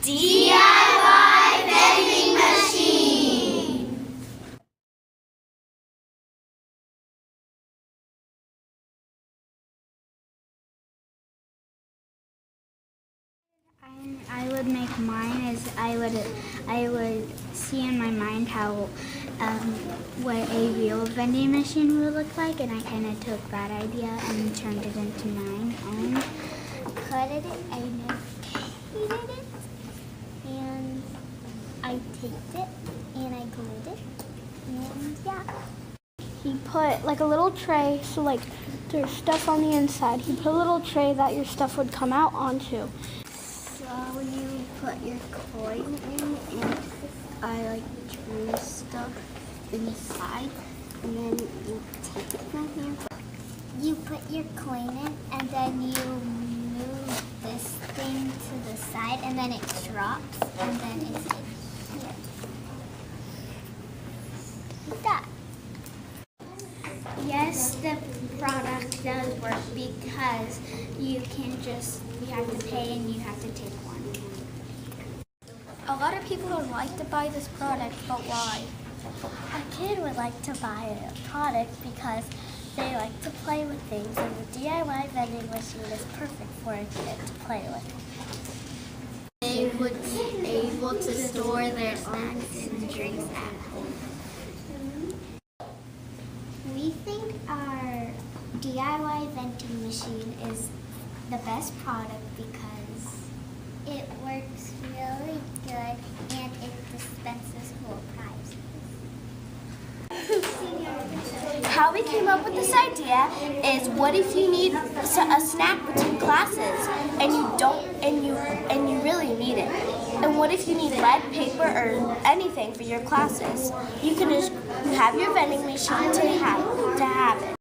DIY vending machine. I would make mine as I would see in my mind how what a real vending machine would look like, and I kind of took that idea and turned it into mine own. Cut it, I heated it, and I taped it, and I glued it, and yeah. He put like a little tray, so like there's stuff on the inside. He put a little tray that your stuff would come out onto. So you put your coin in, and I drew stuff inside, and then you take it from here. You put your coin in, and then you move this thing to the side, and then it drops, and then it's in here. Like that. Yes, the product does work because you have to pay and you have to take one. A lot of people don't like to buy this product, but why? A kid would like to buy a product because they like to play with things, and the DIY vending machine is perfect for a kid to play with. They would be able to store their snacks and drinks at home. We think our DIY vending machine is the best product because it works really good and it dispenses whole prizes. How we came up with this idea is, what if you need a snack between classes and you really need it? And what if you need lead paper or anything for your classes? You have your vending machine to have it.